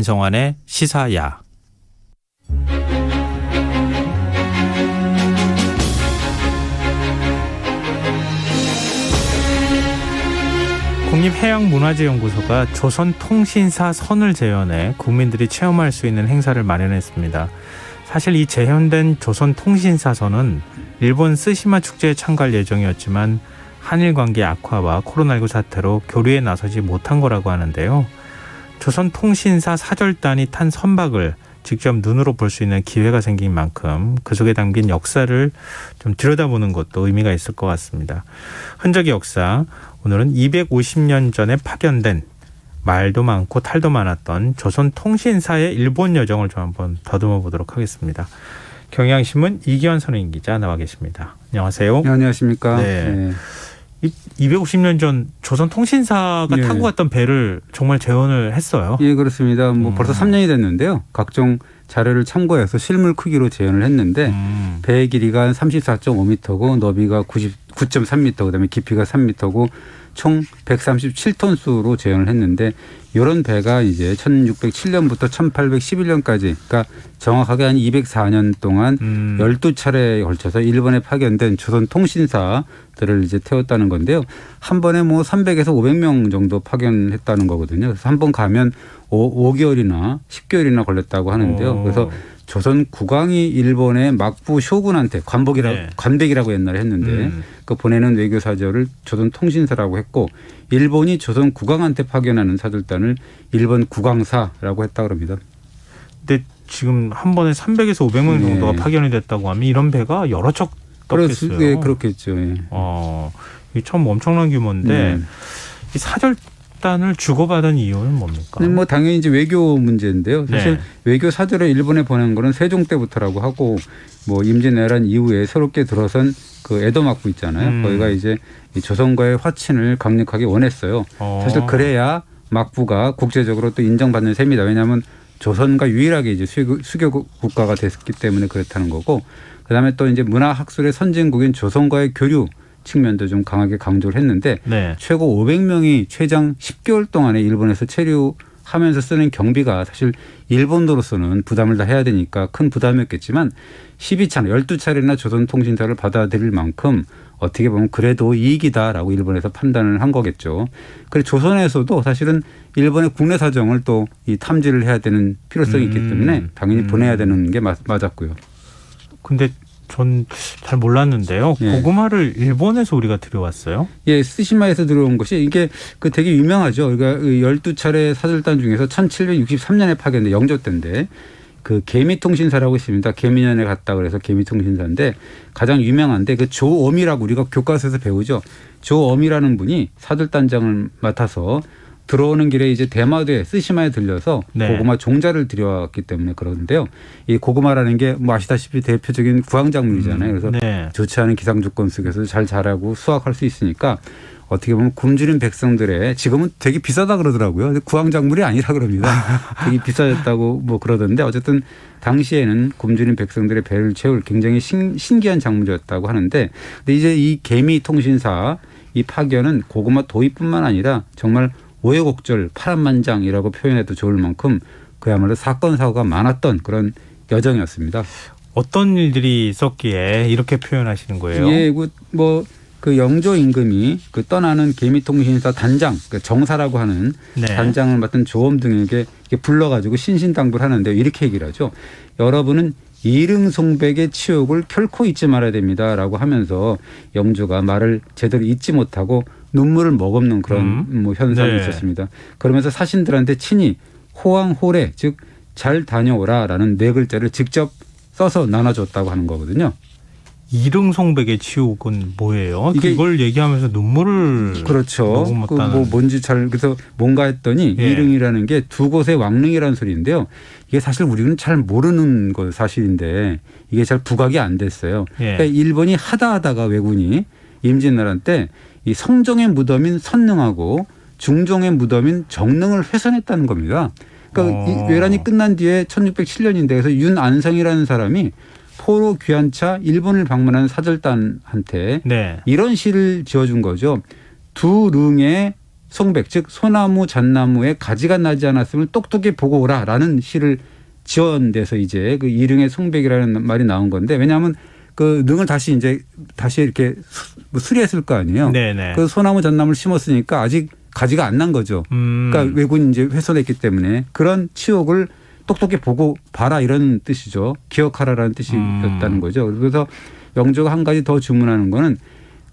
김성환의 시사야. 국립해양문화재연구소가 조선통신사 선을 재현해 국민들이 체험할 수 있는 행사를 마련했습니다. 사실 이 재현된 조선통신사 선은 일본 스시마 축제에 참가할 예정이었지만 한일 관계 악화와 코로나19 사태로 교류에 나서지 못한 거라고 하는데요. 조선통신사 사절단이 탄 선박을 직접 눈으로 볼 수 있는 기회가 생긴 만큼 그 속에 담긴 역사를 좀 들여다보는 것도 의미가 있을 것 같습니다. 흔적의 역사, 오늘은 250년 전에 파견된 말도 많고 탈도 많았던 조선통신사의 일본 여정을 좀 한번 더듬어 보도록 하겠습니다. 경향신문 이기환 선임 기자 나와 계십니다. 안녕하세요. 네, 안녕하십니까. 네. 250년 전 조선통신사가 타고 갔던 배를 정말 재현을 했어요. 예, 그렇습니다. 벌써 3년이 됐는데요. 각종 자료를 참고해서 실물 크기로 재현을 했는데 배의 길이가 34.5m고 너비가 99.3m, 그다음에 깊이가 3m고 총 137톤수로 재현을 했는데 이런 배가 이제 1607년부터 1811년까지 그러니까 정확하게 한 204년 동안 12차례에 걸쳐서 일본에 파견된 조선통신사들을 이제 태웠다는 건데요. 한 번에 300에서 500명 정도 파견했다는 거거든요. 그래서 한 번 가면 5개월이나 10개월이나 걸렸다고 하는데요. 그래서 조선 국왕이 일본의 막부 쇼군한테 관백이라고 옛날에 했는데 그 보내는 외교 사절을 조선 통신사라고 했고 일본이 조선 국왕한테 파견하는 사절단을 일본 국왕사라고 했다고 합니다. 근데 지금 한 번에 300에서 500명 정도가 파견이 됐다고 하면 이런 배가 여러 척 떴겠어요. 네, 그렇겠죠. 예. 이게 참 엄청난 규모인데 이 사절단을 주고받은 이유는 뭡니까? 당연히 이제 외교 문제인데요. 사실 외교 사절을 일본에 보낸 거는 세종 때부터라고 하고 임진왜란 이후에 새롭게 들어선 그 에도 막부 있잖아요. 거기가 이제 이 조선과의 화친을 강력하게 원했어요. 사실 그래야 막부가 국제적으로 또 인정받는 셈이다. 왜냐하면 조선과 유일하게 이제 수교 국가가 됐기 때문에 그렇다는 거고, 그다음에 또 이제 문화학술의 선진국인 조선과의 교류 측면도 좀 강하게 강조를 했는데 최고 500명이 최장 10개월 동안에 일본에서 체류하면서 쓰는 경비가 사실 일본으로서는 부담을 다 해야 되니까 큰 부담이었겠지만 12차례, 12차례나 조선통신사를 받아들일 만큼 어떻게 보면 그래도 이익이다라고 일본에서 판단을 한 거겠죠. 그래서 조선에서도 사실은 일본의 국내 사정을 또 이 탐지를 해야 되는 필요성이 있기 때문에 당연히 보내야 되는 게 맞았고요. 근데 전 잘 몰랐는데요. 고구마를 일본에서 우리가 들여왔어요? 예, 스시마에서 들어온 것이 이게 되게 유명하죠. 그러니까 12차례 사절단 중에서 1763년에 파견된 영조 때인데 그 개미통신사라고 있습니다. 개미년에 갔다 그래서 개미통신사인데 가장 유명한데 그 조엄이라고 우리가 교과서에서 배우죠. 조엄이라는 분이 사절단장을 맡아서 들어오는 길에 이제 대마도에 스시마에 들려서 고구마 종자를 들여왔기 때문에 그러는데요. 이 고구마라는 게 아시다시피 대표적인 구황작물이잖아요. 그래서 좋지 않은 기상 조건 속에서 잘 자라고 수확할 수 있으니까 어떻게 보면 굶주린 백성들의 지금은 되게 비싸다 그러더라고요. 근데 구황작물이 아니라 그럽니다. 되게 비싸졌다고 그러던데 어쨌든 당시에는 굶주린 백성들의 배를 채울 굉장히 신기한 작물이었다고 하는데 근데 이제 이 개미통신사 이 파견은 고구마 도입뿐만 아니라 정말 우여곡절 파란만장이라고 표현해도 좋을 만큼 그야말로 사건 사고가 많았던 그런 여정이었습니다. 어떤 일들이 있었기에 이렇게 표현하시는 거예요? 예, 그 영조 임금이 그 떠나는 개미통신사 단장, 그 정사라고 하는 단장을 맡은 조엄 등에게 불러가지고 신신당부를 하는데 이렇게 얘기를 하죠. 여러분은 이릉송백의 치욕을 결코 잊지 말아야 됩니다라고 하면서 영조가 말을 제대로 잊지 못하고 눈물을 머금는 그런 현상이 있었습니다. 그러면서 사신들한테 친히 호황호래 즉 잘 다녀오라라는 4글자를 직접 써서 나눠줬다고 하는 거거든요. 이릉송백의 치욕은 뭐예요? 이걸 얘기하면서 눈물을 그렇죠. 뭔지 그래서 뭔가 했더니 이릉이라는 게 두 곳의 왕릉이라는 소리인데요. 이게 사실 우리는 잘 모르는 거 사실인데 이게 잘 부각이 안 됐어요. 그러니까 일본이 하다가 왜군이 임진왜란 때 이 성종의 무덤인 선릉하고 중종의 무덤인 정릉을 훼손했다는 겁니다. 그러니까 이 외란이 끝난 뒤에 1607년인데 그래서 윤안성이라는 사람이 포로 귀환차 일본을 방문한 사절단한테 이런 시를 지어준 거죠. 두 릉의 송백, 즉 소나무 잣나무에 가지가 나지 않았으면 똑똑히 보고 오라라는 시를 지원돼서 이제 그 이릉의 송백이라는 말이 나온 건데, 왜냐하면 그 능을 다시 이렇게 수리했을 거 아니에요. 네네. 그 소나무 잣나무를 심었으니까 아직 가지가 안 난 거죠. 그러니까 왜군이 이제 훼손했기 때문에 그런 치욕을 똑똑히 보고 봐라 이런 뜻이죠. 기억하라라는 뜻이었다는 거죠. 그래서 영조가 한 가지 더 주문하는 거는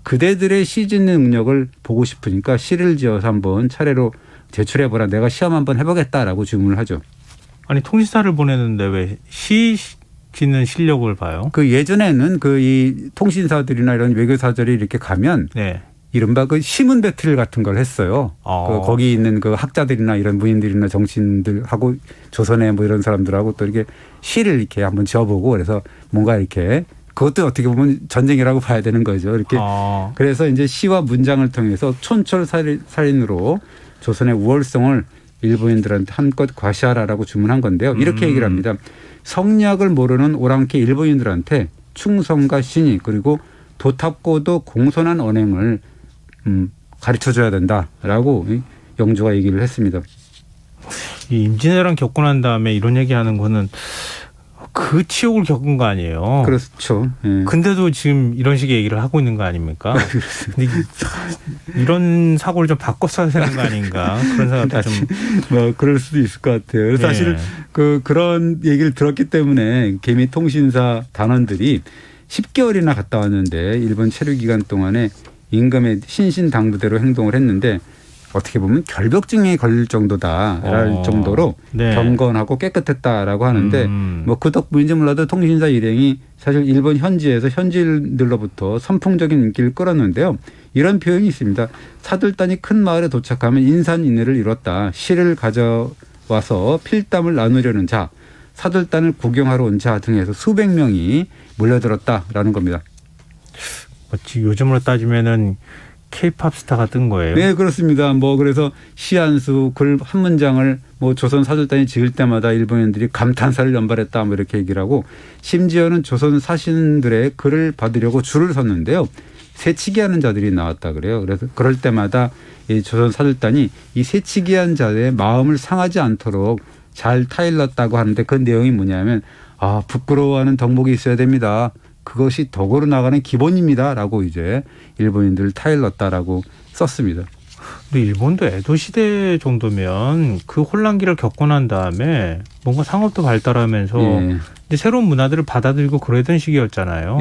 그대들의 시 짓는 능력을 보고 싶으니까 시를 지어서 한번 차례로 제출해보라. 내가 시험 한번 해보겠다라고 주문을 하죠. 아니 통신사를 보내는데 왜 시 짓는 실력을 봐요? 그 예전에는 그 이 통신사들이나 이런 외교사들이 이렇게 가면 네. 이른바 그 시문 배틀 같은 걸 했어요. 그 거기 있는 그 학자들이나 이런 문인들이나 정치인들하고 조선의 뭐 이런 사람들하고 또 이렇게 시를 이렇게 한번 지어보고, 그래서 뭔가 이렇게 그것도 어떻게 보면 전쟁이라고 봐야 되는 거죠. 이렇게 그래서 이제 시와 문장을 통해서 촌철살인으로 조선의 우월성을 일본인들한테 한껏 과시하라라고 주문한 건데요. 이렇게 얘기를 합니다. 성리학을 모르는 오랑캐 일본인들한테 충성과 신의 그리고 도탑고도 공손한 언행을 가르쳐줘야 된다라고 영조가 얘기를 했습니다. 이 임진왜란 겪고 난 다음에 이런 얘기하는 거는 그 치욕을 겪은 거 아니에요. 그렇죠. 예. 근데도 지금 이런 식의 얘기를 하고 있는 거 아닙니까? 근데 이런 사고를 좀 바꿨어야 되는 거 아닌가 그런 생각도 좀. 뭐 그럴 수도 있을 것 같아요. 사실 그런 얘기를 들었기 때문에 개미통신사 단원들이 10개월이나 갔다 왔는데 일본 체류 기간 동안에 임금의 신신당부대로 행동을 했는데 어떻게 보면 결벽증에 걸릴 정도다랄 정도로 경건하고 깨끗했다라고 하는데 뭐 그 덕분인지 몰라도 통신사 일행이 사실 일본 현지에서 현지인들로부터 선풍적인 인기를 끌었는데요. 이런 표현이 있습니다. 사들단이 큰 마을에 도착하면 인산인해를 이뤘다. 시를 가져와서 필담을 나누려는 자, 사들단을 구경하러 온 자 등에서 수백 명이 몰려들었다라는 겁니다. 요즘으로 따지면은 K-팝 스타가 뜬 거예요. 네, 그렇습니다. 뭐 그래서 시 한 수, 글 한 문장을 뭐 조선 사절단이 지을 때마다 일본인들이 감탄사를 연발했다 뭐 이렇게 얘기를 하고, 심지어는 조선 사신들의 글을 받으려고 줄을 섰는데요. 새치기하는 자들이 나왔다 그래요. 그래서 그럴 때마다 이 조선 사절단이 이 새치기한 자의 마음을 상하지 않도록 잘 타일렀다고 하는데, 그 내용이 뭐냐면 부끄러워하는 덕목이 있어야 됩니다. 그것이 덕으로 나가는 기본입니다라고 이제 일본인들을 타일렀다라고 썼습니다. 근데 일본도 에도 시대 정도면 그 혼란기를 겪고 난 다음에 뭔가 상업도 발달하면서 이제 새로운 문화들을 받아들이고 그러던 시기였잖아요.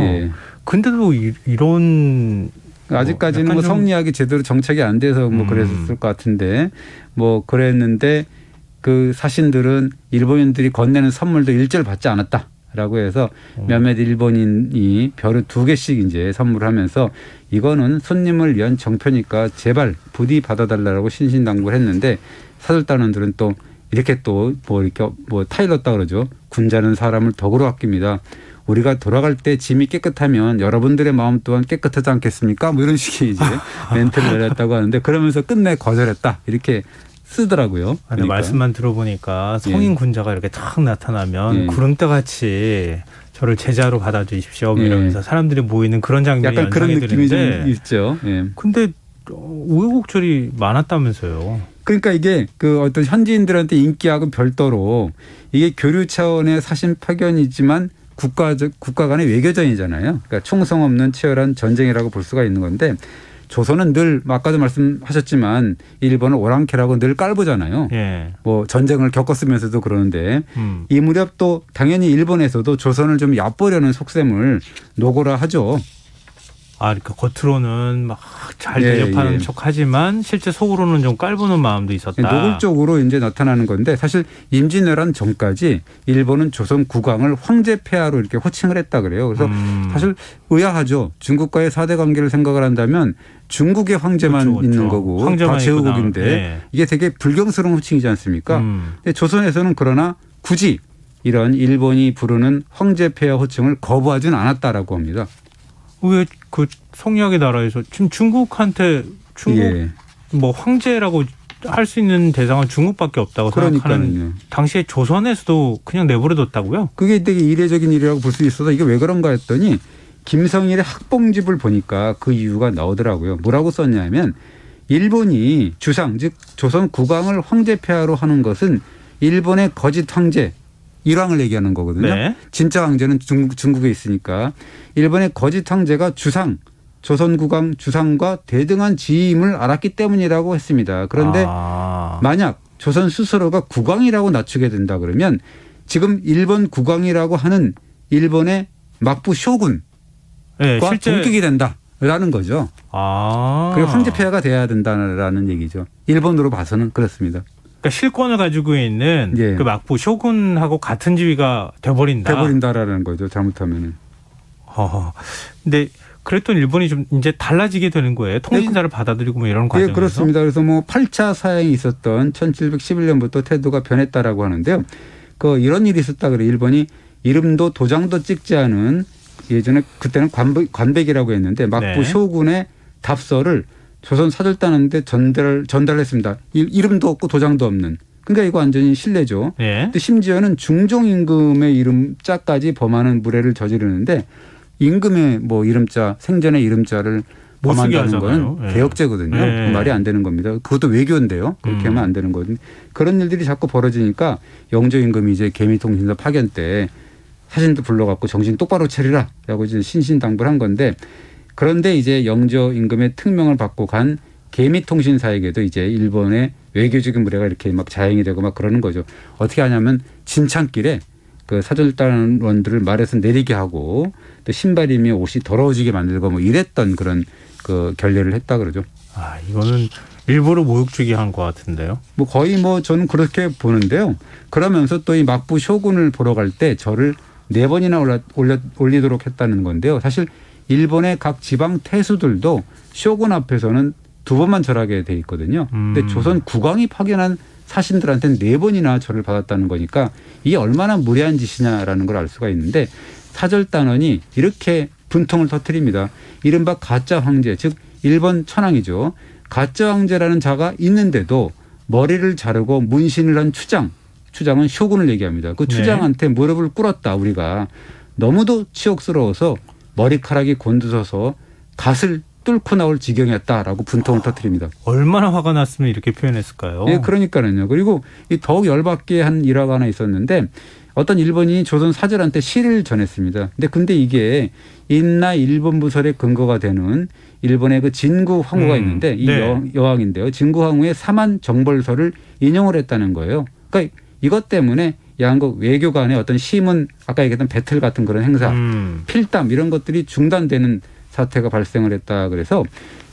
근데도 이런 아직까지는 뭐 성리학이 제대로 정착이 안 돼서 뭐 그랬을 것 같은데, 뭐 그랬는데 그 사신들은 일본인들이 건네는 선물도 일절 받지 않았다. 라고 해서 몇몇 일본인이 별을 2개씩 이제 선물하면서 이거는 손님을 위한 정표니까 제발 부디 받아달라고 신신당부를 했는데, 사절단원들은 또 이렇게 또 뭐 타일렀다 그러죠. 군자는 사람을 덕으로 아낍니다. 우리가 돌아갈 때 짐이 깨끗하면 여러분들의 마음 또한 깨끗하지 않겠습니까? 뭐 이런 식의 이제 멘트를 내렸다고 하는데, 그러면서 끝내 거절했다 이렇게 쓰더라고요. 그러니까. 말씀만 들어보니까 성인 군자가 이렇게 탁 나타나면 구름대같이 저를 제자로 받아주십시오 이러면서 사람들이 모이는 그런 장면이 약간 그런 느낌이 좀 있죠. 근데 우여곡절이 많았다면서요. 그러니까 이게 그 어떤 현지인들한테 인기하고 별도로 이게 교류 차원의 사신 파견이지만 국가 간의 외교전이잖아요. 그러니까 총성 없는 치열한 전쟁이라고 볼 수가 있는 건데, 조선은 늘 아까도 말씀하셨지만 일본은 오랑캐라고 늘 깔보잖아요. 뭐 전쟁을 겪었으면서도 그러는데 이 무렵 또 당연히 일본에서도 조선을 좀 얕보려는 속셈을 노고라 하죠. 그러니까 겉으로는 막 잘 대접하는 척하지만 실제 속으로는 좀 깔보는 마음도 있었다. 노골적으로 이제 나타나는 건데, 사실 임진왜란 전까지 일본은 조선 국왕을 황제폐하로 이렇게 호칭을 했다 그래요. 그래서 사실 의아하죠. 중국과의 4대 관계를 생각을 한다면 중국의 황제만 그렇죠. 있는 거고 다 제후국인데 이게 되게 불경스러운 호칭이지 않습니까? 근데 조선에서는 그러나 굳이 이런 일본이 부르는 황제폐하 호칭을 거부하지는 않았다라고 합니다. 왜 그 성리학의 나라에서 지금 중국한테 뭐 황제라고 할 수 있는 대상은 중국밖에 없다고 생각하는, 당시에 조선에서도 그냥 내버려뒀다고요? 그게 되게 이례적인 일이라고 볼 수 있어서 이게 왜 그런가 했더니 김성일의 학봉집을 보니까 그 이유가 나오더라고요. 뭐라고 썼냐면 일본이 주상 즉 조선 국왕을 황제 폐하로 하는 것은 일본의 거짓 황제 일왕을 얘기하는 거거든요. 네. 진짜 황제는 중국에 있으니까 일본의 거짓 황제가 주상 조선 국왕 주상과 대등한 지위임을 알았기 때문이라고 했습니다. 그런데 만약 조선 스스로가 국왕이라고 낮추게 된다 그러면 지금 일본 국왕이라고 하는 일본의 막부 쇼군과 네, 실제 동격이 된다라는 거죠. 그리고 황제 폐하가 돼야 된다라는 얘기죠. 일본으로 봐서는 그렇습니다. 그러니까 실권을 가지고 있는 예. 그 막부 쇼군하고 같은 지위가 돼버린다라는 거죠. 잘못하면은. 근데 그랬던 일본이 좀 이제 달라지게 되는 거예요. 통신사를 받아들이고 뭐 이런 과정에서. 예, 그렇습니다. 그래서 뭐 8차 사행이 있었던 1711년부터 태도가 변했다라고 하는데요. 이런 일이 있었다 그래. 일본이 이름도 도장도 찍지 않은 예전에 그때는 관백이라고 했는데 막부 네. 쇼군의 답서를 조선 사절단한테 전달했습니다. 이름도 없고 도장도 없는. 그러니까 이거 완전히 신뢰죠. 네. 근데 심지어는 중종 임금의 이름자까지 범하는 무례를 저지르는데 임금의 뭐 이름자 생전의 이름자를 못 쓰게 범한다는 하잖아요. 건 네. 개혁죄거든요. 네. 말이 안 되는 겁니다. 그것도 외교인데요. 그렇게 하면 안 되는 거거든요. 그런 일들이 자꾸 벌어지니까 영조 임금이 이제 개미통신사 파견 때 사진도 불러갖고 정신 똑바로 차리라라고 이제 신신당부를 한 건데 그런데 이제 영조 임금의 특명을 받고 간 개미통신사에게도 이제 일본의 외교적인 무례가 이렇게 막 자행이 되고 막 그러는 거죠. 어떻게 하냐면 진창길에 그 사절단원들을 말에서 내리게 하고 또 신발이며 옷이 더러워지게 만들고 뭐 이랬던 그런 그 결례를 했다 그러죠. 이거는 일부러 모욕주기 한 것 같은데요. 뭐 거의 뭐 저는 그렇게 보는데요. 그러면서 또 이 막부 쇼군을 보러 갈 때 저를 4번이나 올리도록 했다는 건데요. 사실 일본의 각 지방 태수들도 쇼군 앞에서는 2번만 절하게 돼 있거든요. 근데 조선 국왕이 파견한 사신들한테는 4번이나 절을 받았다는 거니까 이게 얼마나 무례한 짓이냐라는 걸 알 수가 있는데 사절단원이 이렇게 분통을 터뜨립니다. 이른바 가짜 황제 즉 일본 천황이죠. 가짜 황제라는 자가 있는데도 머리를 자르고 문신을 한 추장은 쇼군을 얘기합니다. 그 추장한테 무릎을 꿇었다 우리가. 너무도 치욕스러워서 머리카락이 곤두서서 갓을 뚫고 나올 지경이었다라고 분통을 터뜨립니다. 얼마나 화가 났으면 이렇게 표현했을까요? 예, 그러니까요. 그리고 더욱 열받게 한 일화가 하나 있었는데 어떤 일본인이 조선 사절한테 시를 전했습니다. 근데 이게 인나 일본 부설의 근거가 되는 일본의 그 진구 황후가 있는데 이 여왕인데요. 진구 황후의 사만 정벌서를 인용을 했다는 거예요. 그러니까 이것 때문에 양국 외교 간의 어떤 시문 아까 얘기했던 배틀 같은 그런 행사, 필담 이런 것들이 중단되는 사태가 발생을 했다. 그래서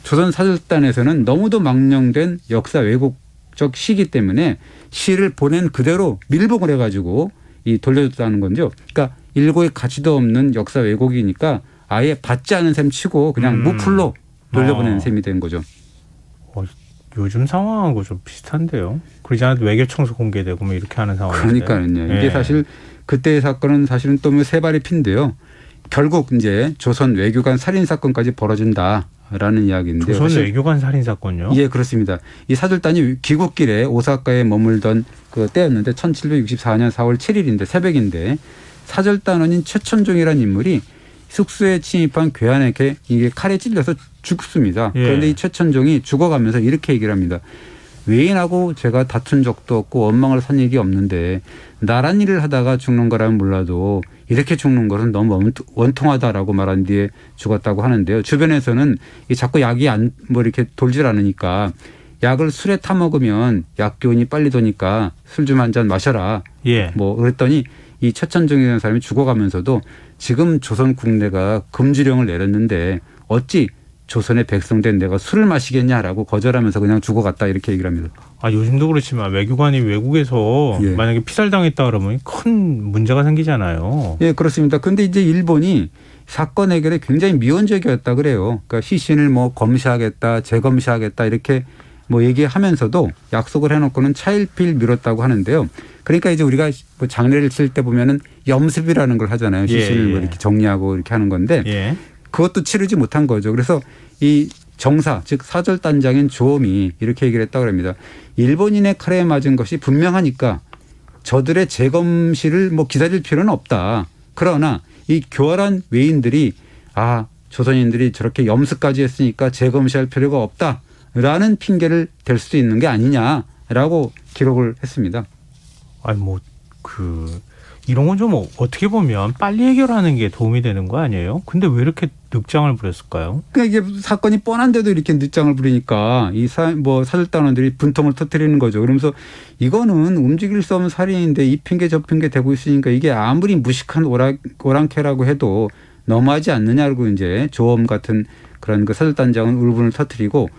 조선 사절단에서는 너무도 망령된 역사 왜곡적 시기 때문에 시를 보낸 그대로 밀봉을 해가지고 돌려줬다는 건죠. 그러니까 일고의 가치도 없는 역사 왜곡이니까 아예 받지 않은 셈 치고 그냥 무풀로 돌려보내는 셈이 된 거죠. 요즘 상황하고 좀 비슷한데요. 그러지 않아도 외교청소 공개되고 뭐 이렇게 하는 상황인데. 그러니까요. 이게 사실 그때의 사건은 사실은 또 세 발의 피인데요. 결국 이제 조선 외교관 살인 사건까지 벌어진다라는 이야기인데요. 조선 외교관 살인 사건요? 예, 그렇습니다. 이 사절단이 귀국길에 오사카에 머물던 그 때였는데 1764년 4월 7일인데 새벽인데 사절단원인 최천종이라는 인물이 숙소에 침입한 괴한에게 이게 칼에 찔려서 죽습니다. 그런데 이 최천종이 죽어가면서 이렇게 얘기를 합니다. 외인하고 제가 다툰 적도 없고 원망을 산 일이 없는데 나란 일을 하다가 죽는 거라면 몰라도 이렇게 죽는 것은 너무 원통하다라고 말한 뒤에 죽었다고 하는데요. 주변에서는 자꾸 약이 뭐 이렇게 돌질 않으니까 약을 술에 타 먹으면 약 기운이 빨리 도니까 술 좀 한 잔 마셔라. 뭐 그랬더니 이 최천종이라는 사람이 죽어가면서도 지금 조선 국내가 금주령을 내렸는데 어찌 조선의 백성된 내가 술을 마시겠냐라고 거절하면서 그냥 죽어갔다 이렇게 얘기를 합니다. 요즘도 그렇지만 외교관이 외국에서 만약에 피살당했다 그러면 큰 문제가 생기잖아요. 예, 그렇습니다. 그런데 이제 일본이 사건 해결에 굉장히 미온적이었다 그래요. 그러니까 시신을 뭐 검시하겠다, 재검시하겠다 이렇게 뭐 얘기하면서도 약속을 해놓고는 차일피일 미뤘다고 하는데요. 그러니까 이제 우리가 뭐 장례를 칠 때 보면은 염습이라는 걸 하잖아요. 시신을 뭐 이렇게 정리하고 이렇게 하는 건데 그것도 치르지 못한 거죠. 그래서 이 정사 즉 사절단장인 조엄이 이렇게 얘기를 했다고 합니다. 일본인의 칼에 맞은 것이 분명하니까 저들의 재검시를 뭐 기다릴 필요는 없다. 그러나 이 교활한 외인들이 조선인들이 저렇게 염습까지 했으니까 재검시할 필요가 없다. 라는 핑계를 댈 수도 있는 게 아니냐라고 기록을 했습니다. 아니 이런 건 좀 어떻게 보면 빨리 해결하는 게 도움이 되는 거 아니에요? 근데 왜 이렇게 늑장을 부렸을까요? 그러니까 이게 사건이 뻔한데도 이렇게 늑장을 부리니까 이 사절단원들이 분통을 터뜨리는 거죠. 그러면서 이거는 움직일 수 없는 살인인데 이 핑계 저 핑계 대고 있으니까 이게 아무리 무식한 오랑캐라고 해도 너무하지 않느냐고 이제 조엄 같은 그런 그 사절단장은 울분을 터뜨리고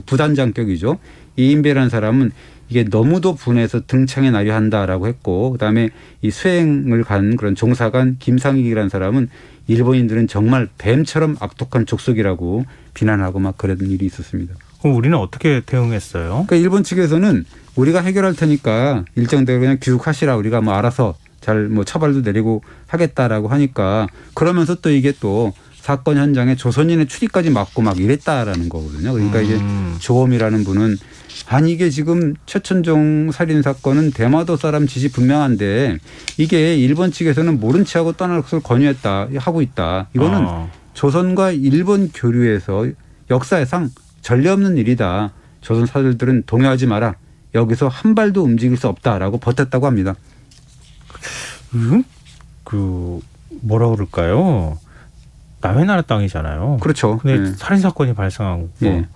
부단장격이죠. 이인배라는 사람은 이게 너무도 분해서 등창에 나려 한다라고 했고, 그다음에 이 수행을 간 그런 종사관 김상익이라는 사람은 일본인들은 정말 뱀처럼 악독한 족속이라고 비난하고 막 그런 일이 있었습니다. 그럼 우리는 어떻게 대응했어요? 그러니까 일본 측에서는 우리가 해결할 테니까 일정대로 그냥 귀국하시라, 우리가 뭐 알아서 잘 뭐 처벌도 내리고 하겠다라고 하니까, 그러면서 또 이게 또 사건 현장에 조선인의 출입까지 막고 막 이랬다라는 거거든요. 그러니까 이제 조엄이라는 분은 아니 이게 지금 최천종 살인 사건은 대마도 사람 지시 분명한데 이게 일본 측에서는 모른 체하고 떠날 것을 권유했다 하고 있다. 이거는 조선과 일본 교류에서 역사상 전례 없는 일이다. 조선 사들들은 동요하지 마라. 여기서 한 발도 움직일 수 없다라고 버텼다고 합니다. 뭐라 그럴까요? 남의 나라 땅이잖아요. 그렇죠. 근데 네. 살인 사건이 발생하고 네.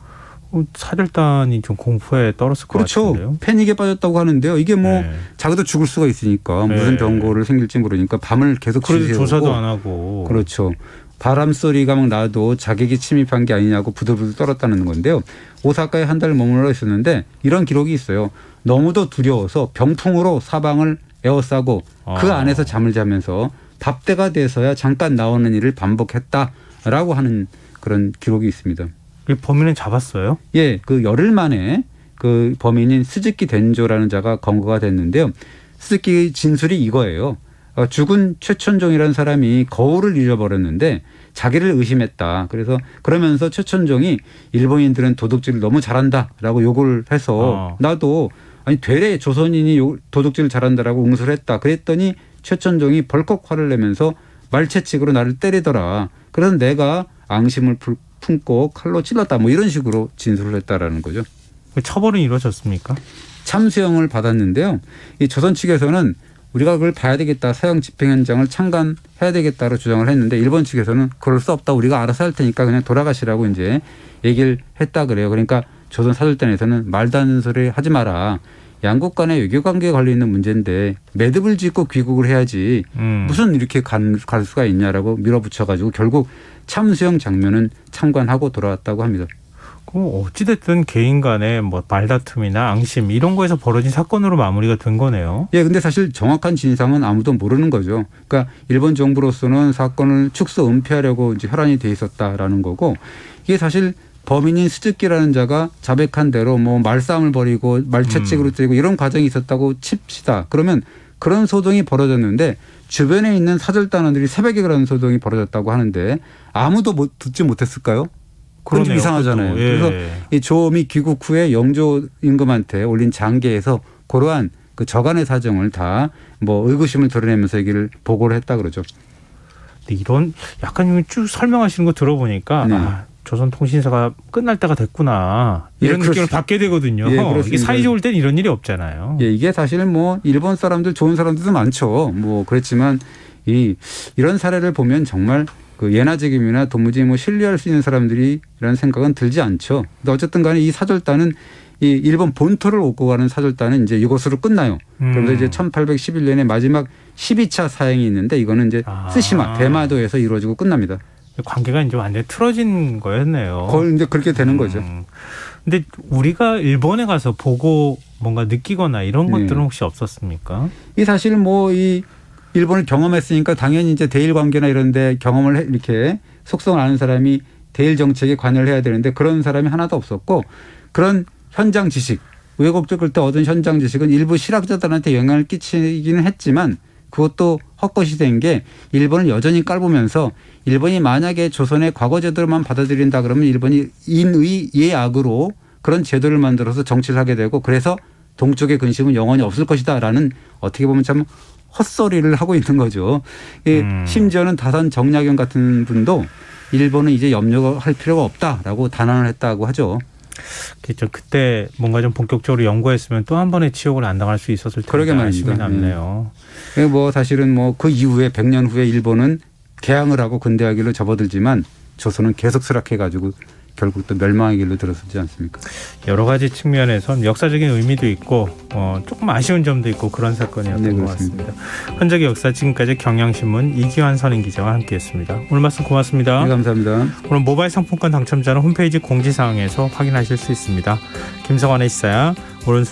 사절단이 좀 공포에 떨었을 것 그렇죠. 같은데요. 패닉에 빠졌다고 하는데요. 이게 뭐 네. 자기도 죽을 수가 있으니까 네. 무슨 병고를 생길지 모르니까 밤을 계속 그래도 지새우고. 조사도 안 하고. 그렇죠. 바람 소리가 막 나도 자객이 침입한 게 아니냐고 부들부들 떨었다는 건데요. 오사카에 한 달 머물러 있었는데 이런 기록이 있어요. 너무도 두려워서 병풍으로 사방을 에워싸고 그 안에서 잠을 자면서 답대가 돼서야 잠깐 나오는 일을 반복했다라고 하는 그런 기록이 있습니다. 이 범인은 잡았어요? 예, 그 열흘 만에 그 범인인 스즈키 덴조라는 자가 검거가 됐는데요. 스즈키 진술이 이거예요. 죽은 최천종이라는 사람이 거울을 잃어버렸는데 자기를 의심했다. 그래서 그러면서 최천종이 일본인들은 도둑질을 너무 잘한다라고 욕을 해서 나도 아니 되레 조선인이 도둑질을 잘한다라고 응수를 했다. 그랬더니 최천종이 벌컥 화를 내면서 말채찍으로 나를 때리더라. 그래서 내가 앙심을 품고 칼로 찔렀다. 뭐 이런 식으로 진술을 했다라는 거죠. 처벌은 이루어졌습니까? 참수형을 받았는데요. 이 조선 측에서는 우리가 그걸 봐야 되겠다. 사형 집행 현장을 참관해야 되겠다로 주장을 했는데 일본 측에서는 그럴 수 없다. 우리가 알아서 할 테니까 그냥 돌아가시라고 이제 얘기를 했다 그래요. 그러니까 조선 사절단에서는 말도 안 되는 소리 하지 마라. 양국 간의 외교관계에 걸려있는 문제인데 매듭을 짓고 귀국을 해야지 무슨 이렇게 갈 수가 있냐라고 밀어붙여가지고 결국 참수형 장면은 참관하고 돌아왔다고 합니다. 어찌됐든 개인 간의 뭐 말다툼이나 앙심 이런 거에서 벌어진 사건으로 마무리가 된 거네요. 예, 근데 사실 정확한 진상은 아무도 모르는 거죠. 그러니까 일본 정부로서는 사건을 축소 은폐하려고 이제 혈안이 돼 있었다라는 거고, 이게 사실 범인인 스즈키라는 자가 자백한 대로 뭐 말싸움을 벌이고 말채찍으로 때리고 이런 과정이 있었다고 칩시다. 그러면 그런 소동이 벌어졌는데 주변에 있는 사절단원들이 새벽에 그런 소동이 벌어졌다고 하는데 아무도 듣지 못했을까요? 그건 좀 이상하잖아요. 예. 그래서 이 조엄이 귀국 후에 영조 임금한테 올린 장계에서 그러한 그 저간의 사정을 다 뭐 의구심을 드러내면서 얘기를 보고를 했다 그러죠. 근데 이런 약간 쭉 설명하시는 거 들어보니까 네. 조선통신사가 끝날 때가 됐구나 이런 느낌을 받게 되거든요. 예, 이게 사이 좋을 땐 이런 일이 없잖아요. 예, 이게 사실은 뭐 일본 사람들 좋은 사람들도 많죠. 뭐 그렇지만 이런 사례를 보면 정말 그 예나지김이나 도무지 뭐 신뢰할 수 있는 사람들이라는 생각은 들지 않죠. 근데 어쨌든 간에 이 사절단은 이 일본 본토를 오고 가는 사절단은 이제 이것으로 끝나요. 그러면서 이제 1811년에 마지막 12차 사행이 있는데 이거는 이제 쓰시마 대마도에서 이루어지고 끝납니다. 관계가 이제 완전히 틀어진 거였네요. 거의 이제 그렇게 되는 거죠. 근데 우리가 일본에 가서 보고 뭔가 느끼거나 이런 것들은 혹시 없었습니까? 이 사실 뭐 이 일본을 경험했으니까 당연히 이제 대일 관계나 이런 데 경험을 이렇게 속성을 아는 사람이 대일 정책에 관여를 해야 되는데 그런 사람이 하나도 없었고, 그런 현장 지식, 왜곡적일 때 얻은 현장 지식은 일부 실학자들한테 영향을 끼치기는 했지만 그것도 헛것이 된 게 일본을 여전히 깔보면서 일본이 만약에 조선의 과거 제도를만 받아들인다 그러면 일본이 인의 예악으로 그런 제도를 만들어서 정치를 하게 되고 그래서 동쪽의 근심은 영원히 없을 것이다라는 어떻게 보면 참 헛소리를 하고 있는 거죠. 심지어는 다산 정약용 같은 분도 일본은 이제 염려할 필요가 없다라고 단언을 했다고 하죠. 그렇죠. 그때 뭔가 좀 본격적으로 연구했으면 또 한 번의 치욕을 안 당할 수 있었을 텐데 그러게 말입니다. 아쉬움이 남네요. 뭐 사실은 뭐 그 이후에 100년 후에 일본은 개항을 하고 근대화 길로 접어들지만 조선은 계속 수락해가지고 결국 또 멸망의 길로 들어서지 않습니까? 여러 가지 측면에선 역사적인 의미도 있고 조금 아쉬운 점도 있고 그런 사건이었던 네, 것 그렇습니다. 같습니다. 흔적의 역사 지금까지 경향신문 이기환 선임 기자와 함께했습니다. 오늘 말씀 고맙습니다. 네, 감사합니다. 오늘 모바일 상품권 당첨자는 홈페이지 공지사항에서 확인하실 수 있습니다. 김성환의 시사야 오늘